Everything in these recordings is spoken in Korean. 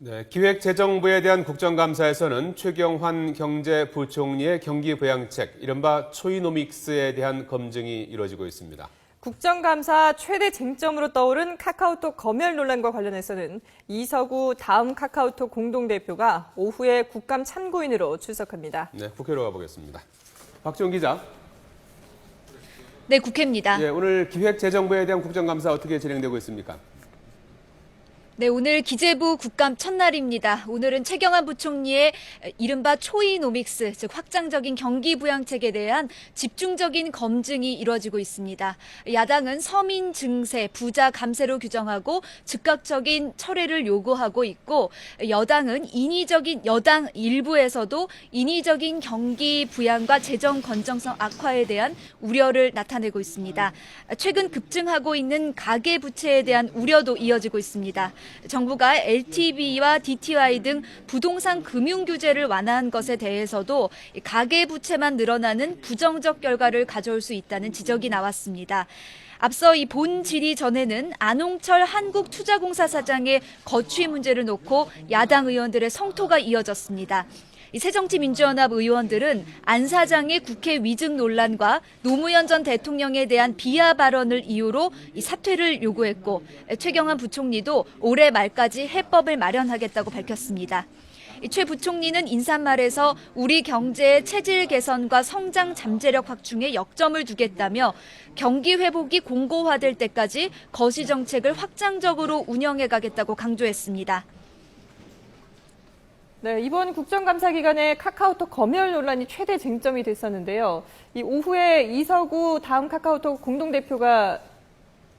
네, 기획재정부에 대한 국정감사에서는 최경환 경제부총리의 경기부양책, 이른바 초이노믹스에 대한 검증이 이루어지고 있습니다. 국정감사 최대 쟁점으로 떠오른 카카오톡 검열 논란과 관련해서는 이서구 다음 카카오톡 공동대표가 오후에 국감 참고인으로 출석합니다. 네, 국회로 가보겠습니다. 박지원 기자. 네, 국회입니다. 예, 오늘 기획재정부에 대한 국정감사 어떻게 진행되고 있습니까? 네, 오늘 기재부 국감 첫날입니다. 오늘은 최경환 부총리의 이른바 초이노믹스, 즉 확장적인 경기 부양책에 대한 집중적인 검증이 이루어지고 있습니다. 야당은 서민 증세, 부자 감세로 규정하고 즉각적인 철회를 요구하고 있고, 여당 일부에서도 인위적인 경기 부양과 재정 건전성 악화에 대한 우려를 나타내고 있습니다. 최근 급증하고 있는 가계 부채에 대한 우려도 이어지고 있습니다. 정부가 LTV와 DTI 등 부동산 금융 규제를 완화한 것에 대해서도 가계 부채만 늘어나는 부정적 결과를 가져올 수 있다는 지적이 나왔습니다. 앞서 이 본 질의 전에는 안홍철 한국투자공사 사장의 거취 문제를 놓고 야당 의원들의 성토가 이어졌습니다. 새정치민주연합 의원들은 안 사장의 국회 위증 논란과 노무현 전 대통령에 대한 비하 발언을 이유로 사퇴를 요구했고, 최경환 부총리도 올해 말까지 해법을 마련하겠다고 밝혔습니다. 최 부총리는 인사말에서 우리 경제의 체질 개선과 성장 잠재력 확충에 역점을 두겠다며 경기 회복이 공고화될 때까지 거시 정책을 확장적으로 운영해 가겠다고 강조했습니다. 네, 이번 국정감사 기간에 카카오톡 검열 논란이 최대 쟁점이 됐었는데요. 이 오후에 이서구 다음 카카오톡 공동대표가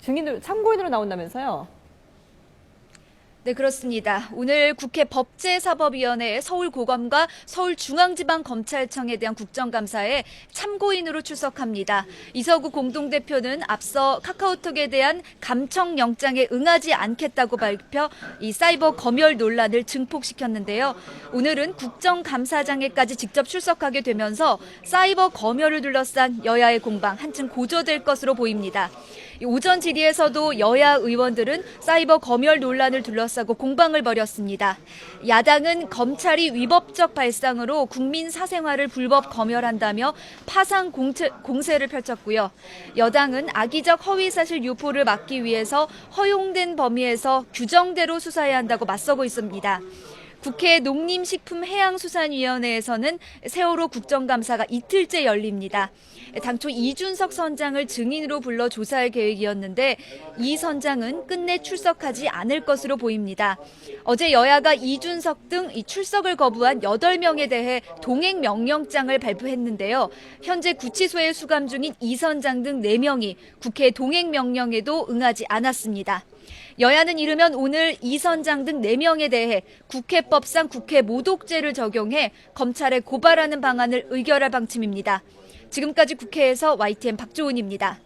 참고인으로 나온다면서요? 네, 그렇습니다. 오늘 국회 법제사법위원회 서울고검과 서울중앙지방검찰청에 대한 국정감사에 참고인으로 출석합니다. 이서구 공동대표는 앞서 카카오톡에 대한 감청영장에 응하지 않겠다고 발표, 이 사이버 검열 논란을 증폭시켰는데요. 오늘은 국정감사장에까지 직접 출석하게 되면서 사이버 검열을 둘러싼 여야의 공방 한층 고조될 것으로 보입니다. 오전 질의에서도 여야 의원들은 사이버 검열 논란을 둘러싸고 공방을 벌였습니다. 야당은 검찰이 위법적 발상으로 국민 사생활을 불법 검열한다며 파상 공세를 펼쳤고요. 여당은 악의적 허위사실 유포를 막기 위해서 허용된 범위에서 규정대로 수사해야 한다고 맞서고 있습니다. 국회 농림식품해양수산위원회에서는 세월호 국정감사가 이틀째 열립니다. 당초 이준석 선장을 증인으로 불러 조사할 계획이었는데 이 선장은 끝내 출석하지 않을 것으로 보입니다. 어제 여야가 이준석 등 출석을 거부한 8명에 대해 동행 명령장을 발부했는데요. 현재 구치소에 수감 중인 이 선장 등 4명이 국회 동행 명령에도 응하지 않았습니다. 여야는 이르면 오늘 이 선장 등 4명에 대해 국회법상 국회 모독죄를 적용해 검찰에 고발하는 방안을 의결할 방침입니다. 지금까지 국회에서 YTN 박조은입니다.